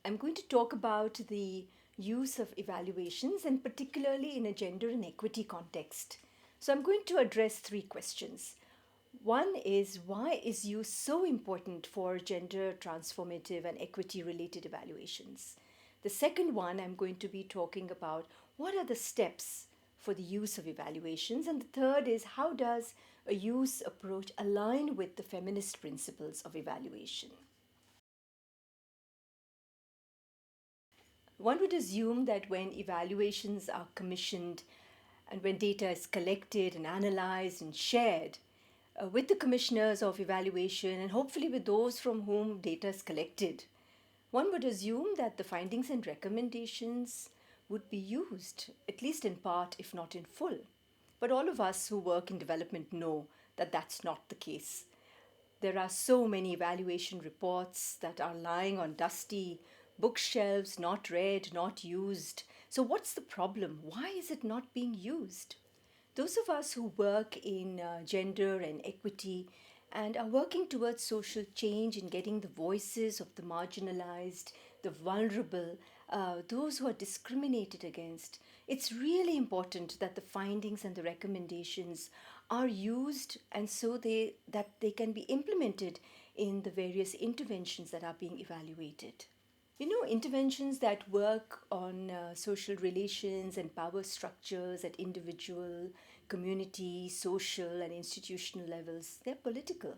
I'm going to talk about the use of evaluations and particularly in a gender and equity context. So I'm going to address three questions. One is, why is use so important for gender transformative and equity related evaluations? The second one, I'm going to be talking about what are the steps for the use of evaluations. And the third is, how does a use approach align with the feminist principles of evaluation? One would assume that when evaluations are commissioned and when data is collected and analyzed and shared with the commissioners of evaluation and hopefully with those from whom data is collected, one would assume that the findings and recommendations would be used, at least in part, if not in full. But all of us who work in development know that that's not the case. There are so many evaluation reports that are lying on dusty bookshelves, not read, not used. So, what's the problem? Why is it not being used? Those of us who work in gender and equity and are working towards social change and getting the voices of the marginalized, the vulnerable, those who are discriminated against, it's really important that the findings and the recommendations are used and so that they can be implemented in the various interventions that are being evaluated. Interventions that work on social relations and power structures at individual, community, social, and institutional levels, they're political.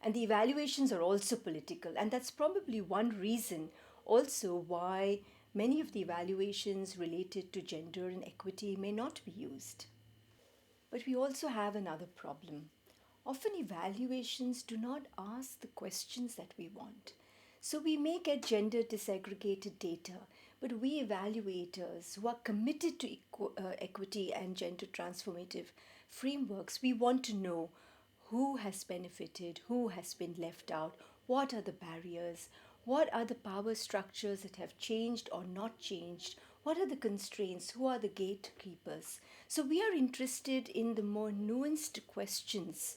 And the evaluations are also political. And that's probably one reason also why many of the evaluations related to gender and equity may not be used. But we also have another problem. Often evaluations do not ask the questions that we want. So we may get gender disaggregated data, but we evaluators who are committed to equity and gender transformative frameworks, we want to know who has benefited, who has been left out, what are the barriers, what are the power structures that have changed or not changed, what are the constraints, who are the gatekeepers. So we are interested in the more nuanced questions,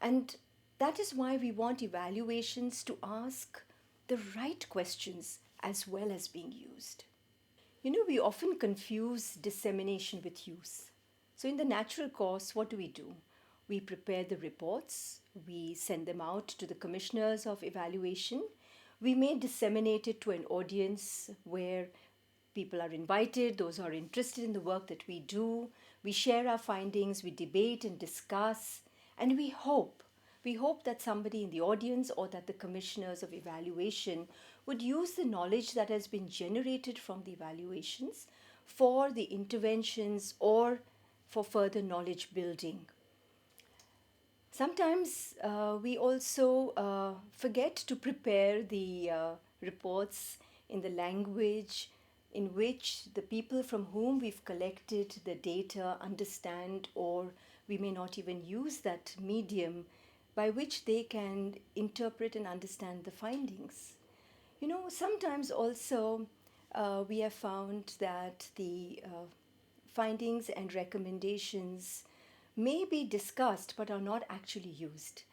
and that is why we want evaluations to ask the right questions as well as being used. We often confuse dissemination with use. So, in the natural course, what do? We prepare the reports, we send them out to the commissioners of evaluation, we may disseminate it to an audience where people are invited, those who are interested in the work that we do. We share our findings, we debate and discuss, and we hope. We hope that somebody in the audience or that the commissioners of evaluation would use the knowledge that has been generated from the evaluations for the interventions or for further knowledge building. Sometimes we also forget to prepare the reports in the language in which the people from whom we've collected the data understand, or we may not even use that medium by which they can interpret and understand the findings. Sometimes also we have found that the findings and recommendations may be discussed but are not actually used.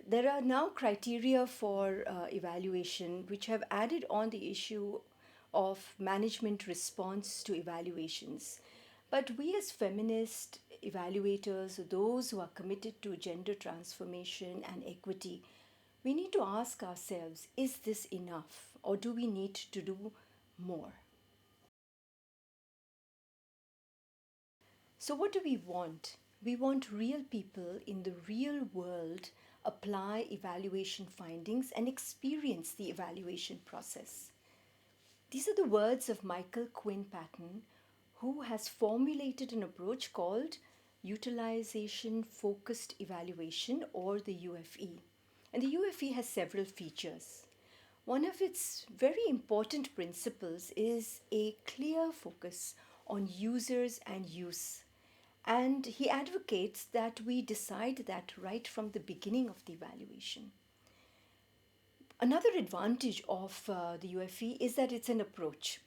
There are now criteria for evaluation which have added on the issue of management response to evaluations. But we, as feminist evaluators, those who are committed to gender transformation and equity, we need to ask ourselves, is this enough or do we need to do more? So, what do we want? We want real people in the real world apply evaluation findings and experience the evaluation process. These are the words of Michael Quinn Patton, who has formulated an approach called Utilization Focused Evaluation, or the UFE. And the UFE has several features. One of its very important principles is a clear focus on users and use. And he advocates that we decide that right from the beginning of the evaluation. Another advantage of the UFE is that it's an approach.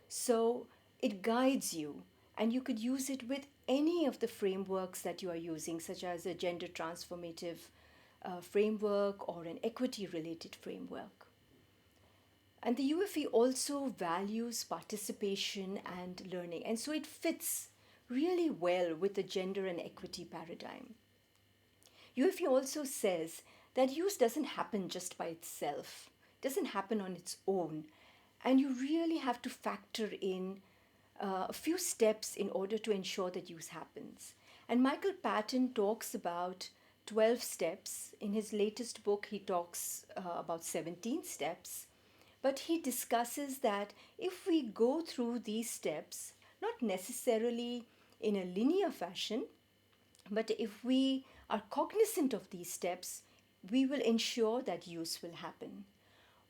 So it guides you, and you could use it with any of the frameworks that you are using, such as a gender transformative framework or an equity related framework. And the UFE also values participation and learning, and so it fits really well with the gender and equity paradigm. UFE also says that use doesn't happen just by itself, doesn't happen on its own, and you really have to factor in a few steps in order to ensure that use happens. And Michael Patton talks about 12 steps. In his latest book, he talks about 17 steps. But he discusses that if we go through these steps, not necessarily in a linear fashion, but if we are cognizant of these steps, we will ensure that use will happen.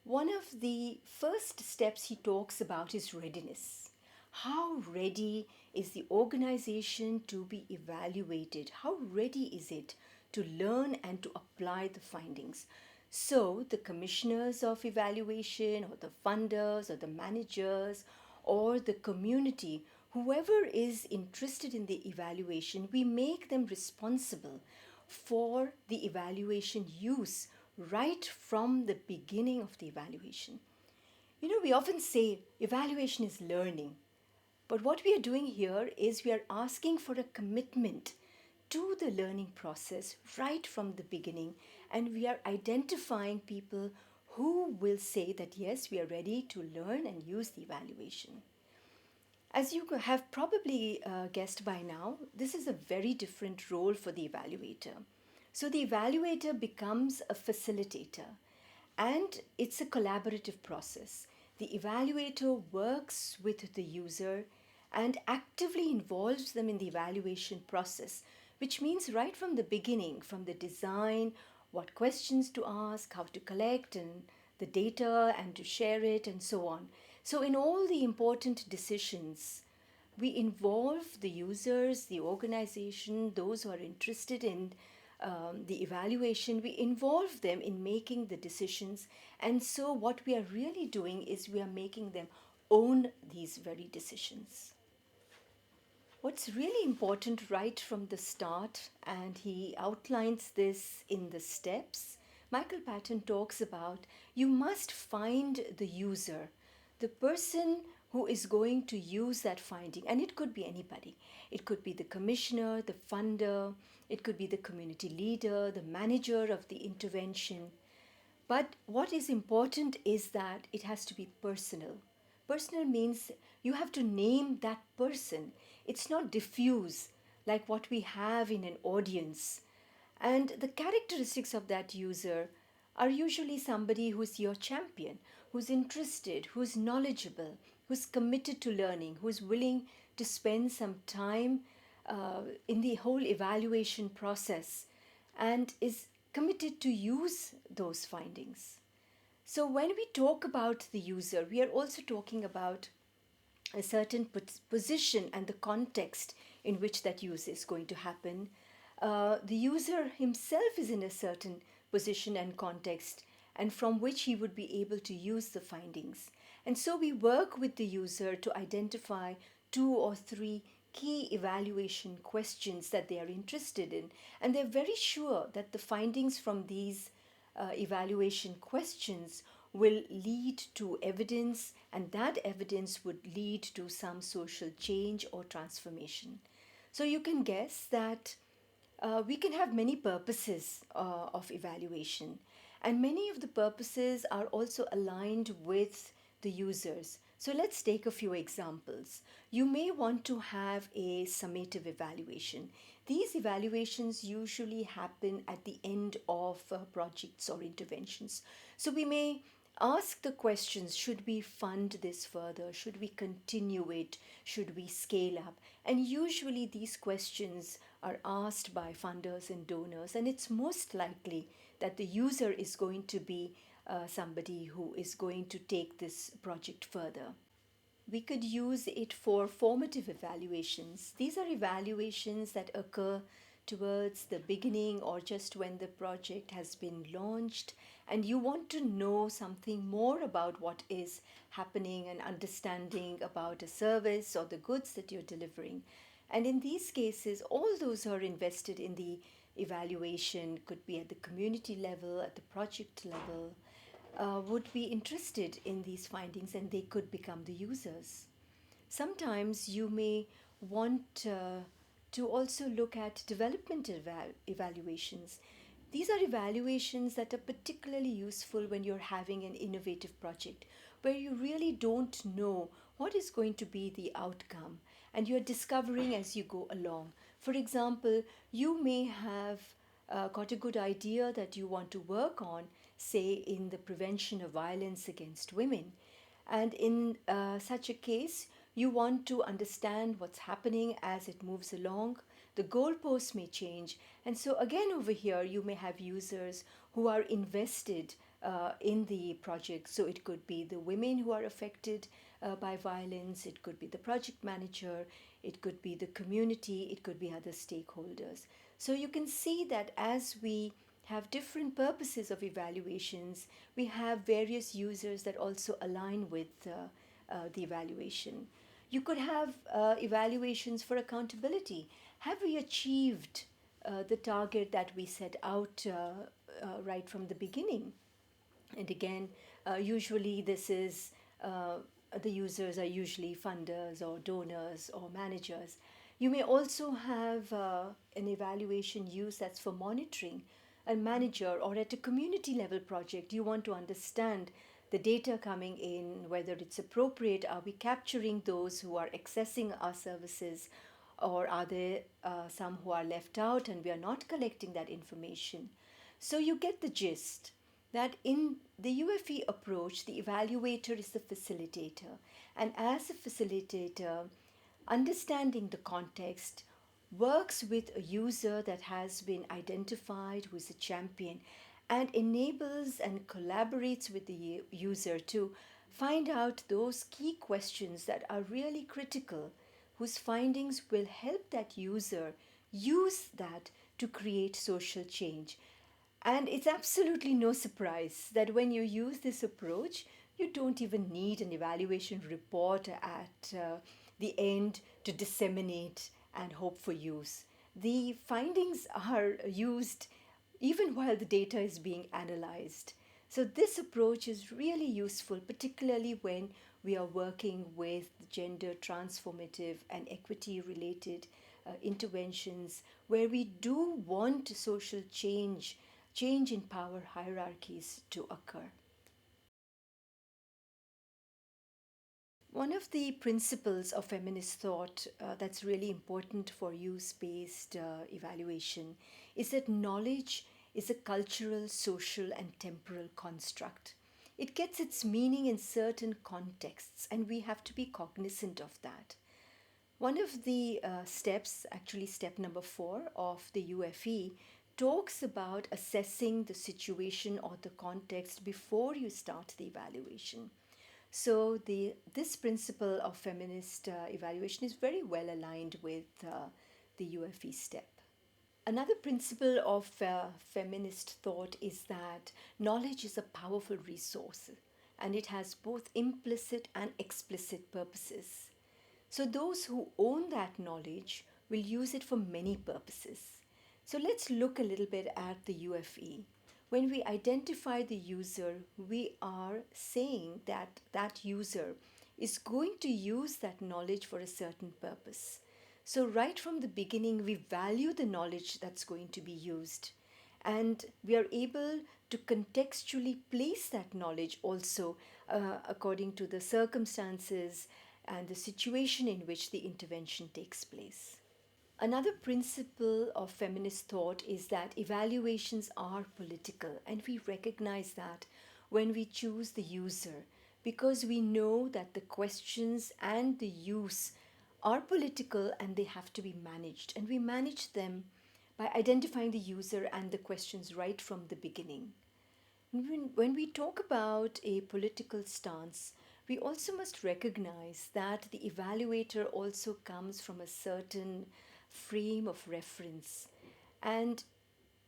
One of the first steps he talks about is readiness. How ready is the organization to be evaluated? How ready is it to learn and to apply the findings? So, the commissioners of evaluation, or the funders, or the managers, or the community, whoever is interested in the evaluation, we make them responsible for the evaluation use right from the beginning of the evaluation. We often say evaluation is learning, but what we are doing here is we are asking for a commitment to the learning process right from the beginning, and we are identifying people who will say that yes, we are ready to learn and use the evaluation. As you have probably guessed by now, this is a very different role for the evaluator. So the evaluator becomes a facilitator, and it's a collaborative process. The evaluator works with the user and actively involves them in the evaluation process, which means right from the beginning, from the design, what questions to ask, how to collect and the data and to share it, and so on. So, in all the important decisions, we involve the users, the organization, those who are interested in the evaluation, we involve them in making the decisions. And so, what we are really doing is we are making them own these very decisions. What's really important right from the start, and he outlines this in the steps, Michael Patton talks about you must find the user, the person who is going to use that finding. And it could be anybody. It could be the commissioner, the funder, it could be the community leader, the manager of the intervention. But what is important is that it has to be personal. Personal means you have to name that person. It's not diffuse like what we have in an audience. And the characteristics of that user are usually somebody who's your champion, who's interested, who's knowledgeable, who's committed to learning, who's willing to spend some time in the whole evaluation process and is committed to use those findings. So, when we talk about the user, we are also talking about a certain position and the context in which that use is going to happen. The user himself is in a certain position and context, and from which he would be able to use the findings. And so we work with the user to identify 2 or 3 key evaluation questions that they are interested in, and they're very sure that the findings from these evaluation questions will lead to evidence, and that evidence would lead to some social change or transformation. So you can guess that we can have many purposes of evaluation, and many of the purposes are also aligned with the users. So let's take a few examples. You may want to have a summative evaluation. These evaluations usually happen at the end of projects or interventions. So we may ask the questions, should we fund this further? Should we continue it? Should we scale up? And usually these questions are asked by funders and donors, and it's most likely that the user is going to be somebody who is going to take this project further. We could use it for formative evaluations. These are evaluations that occur towards the beginning or just when the project has been launched, and you want to know something more about what is happening and understanding about a service or the goods that you're delivering. And in these cases, all those who are invested in the evaluation could be at the community level, at the project level, would be interested in these findings and they could become the users. Sometimes you may want to also look at development evaluations. These are evaluations that are particularly useful when you're having an innovative project where you really don't know what is going to be the outcome and you're discovering as you go along. For example, you may have got a good idea that you want to work on, say, in the prevention of violence against women. And in such a case, you want to understand what's happening as it moves along. The goalposts may change. And so, again, over here, you may have users who are invested in the project. So, it could be the women who are affected by violence, it could be the project manager, it could be the community, it could be other stakeholders. So, you can see that as we have different purposes of evaluations, we have various users that also align with the evaluation. You could have evaluations for accountability. Have we achieved the target that we set out right from the beginning? And again, usually this is the users are usually funders or donors or managers. You may also have an evaluation used that's for monitoring. A manager or at a community level project, you want to understand the data coming in, whether it's appropriate. Are we capturing those who are accessing our services, or are there some who are left out and we are not collecting that information? So you get the gist that in the UFE approach, the evaluator is the facilitator. And as a facilitator, understanding the context, works with a user that has been identified who is a champion and enables and collaborates with the user to find out those key questions that are really critical, whose findings will help that user use that to create social change. And it's absolutely no surprise that when you use this approach, you don't even need an evaluation report at the end to disseminate and hope for use. The findings are used even while the data is being analyzed. So, this approach is really useful, particularly when we are working with gender transformative and equity related interventions where we do want social change in power hierarchies to occur. One of the principles of feminist thought that's really important for use based evaluation is that knowledge is a cultural, social, and temporal construct. It gets its meaning in certain contexts, and we have to be cognizant of that. One of the steps, actually, step number 4 of the UFE, talks about assessing the situation or the context before you start the evaluation. So this principle of feminist evaluation is very well aligned with the UFE step. Another principle of feminist thought is that knowledge is a powerful resource and it has both implicit and explicit purposes. So those who own that knowledge will use it for many purposes. So let's look a little bit at the UFE. When we identify the user, we are saying that that user is going to use that knowledge for a certain purpose. So, right from the beginning, we value the knowledge that's going to be used. And we are able to contextually place that knowledge also according to the circumstances and the situation in which the intervention takes place. Another principle of feminist thought is that evaluations are political, and we recognize that when we choose the user because we know that the questions and the use are political and they have to be managed, and we manage them by identifying the user and the questions right from the beginning. When we talk about a political stance, we also must recognize that the evaluator also comes from a certain frame of reference. And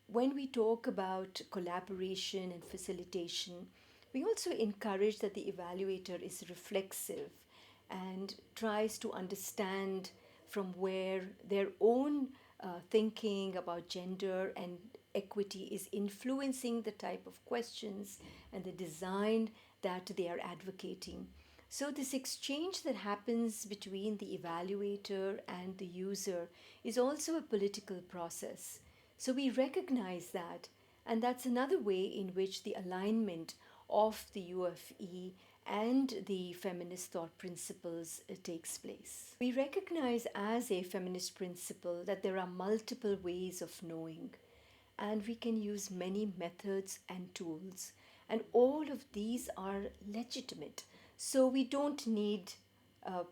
when we talk about collaboration and facilitation, we also encourage that the evaluator is reflexive and tries to understand from where their own thinking about gender and equity is influencing the type of questions and the design that they are advocating. So, this exchange that happens between the evaluator and the user is also a political process. So, we recognize that, and that's another way in which the alignment of the UFE and the feminist thought principles takes place. We recognize as a feminist principle that there are multiple ways of knowing, and we can use many methods and tools, and all of these are legitimate. So we don't need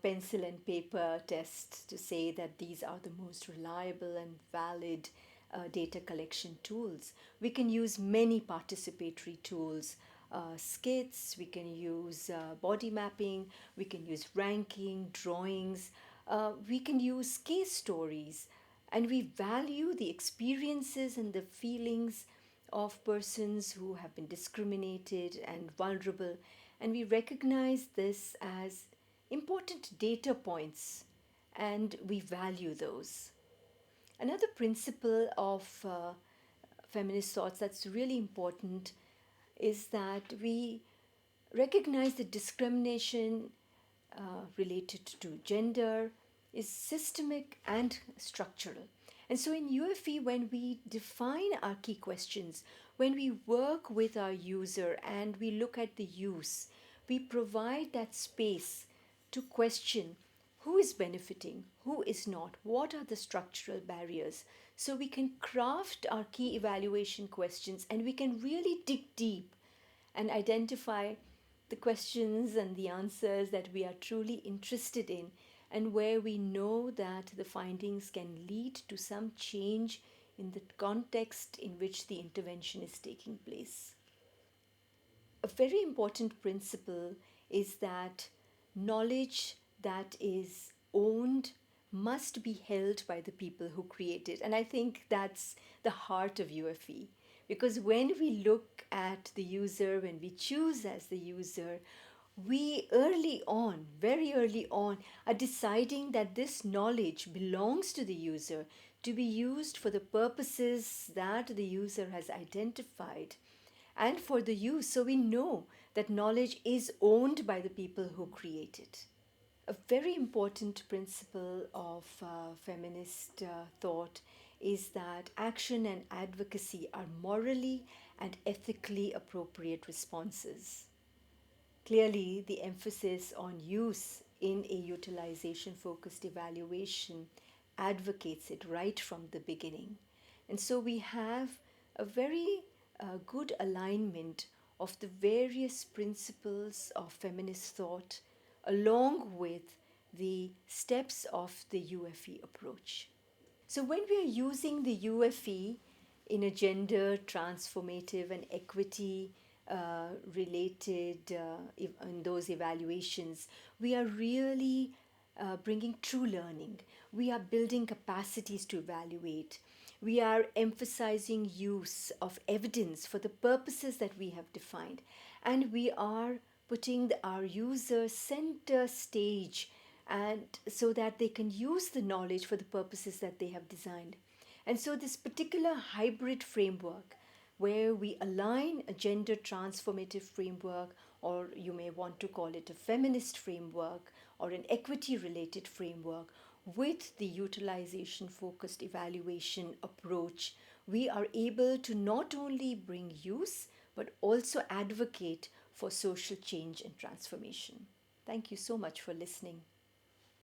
pencil and paper tests to say that these are the most reliable and valid data collection tools. We can use many participatory tools, skits, we can use body mapping, we can use ranking, drawings, we can use case stories, and we value the experiences and the feelings of persons who have been discriminated and vulnerable, and we recognize this as important data points and we value those. Another principle of feminist thoughts that's really important is that we recognize that discrimination related to gender is systemic and structural. And so in UFE, when we define our key questions, when we work with our user and we look at the use, we provide that space to question who is benefiting, who is not, what are the structural barriers. So we can craft our key evaluation questions and we can really dig deep and identify the questions and the answers that we are truly interested in, and where we know that the findings can lead to some change in the context in which the intervention is taking place. A very important principle is that knowledge that is owned must be held by the people who create it. And I think that's the heart of UFE. Because when we look at the user, when we choose as the user, we early on, very early on, are deciding that this knowledge belongs to the user to be used for the purposes that the user has identified and for the use. So we know that knowledge is owned by the people who create it. A very important principle of feminist thought is that action and advocacy are morally and ethically appropriate responses. Clearly, the emphasis on use in a utilization focused evaluation advocates it right from the beginning. And so we have a very good alignment of the various principles of feminist thought along with the steps of the UFE approach. So, when we are using the UFE in a gender transformative and equity related in those evaluations, we are really bringing true learning. We are building capacities to evaluate. We are emphasizing use of evidence for the purposes that we have defined. And we are putting our users center stage, and so that they can use the knowledge for the purposes that they have designed. And so this particular hybrid framework where we align a gender transformative framework, or you may want to call it a feminist framework or an equity related framework, with the utilization focused evaluation approach, we are able to not only bring use but also advocate for social change and transformation. Thank you so much for listening.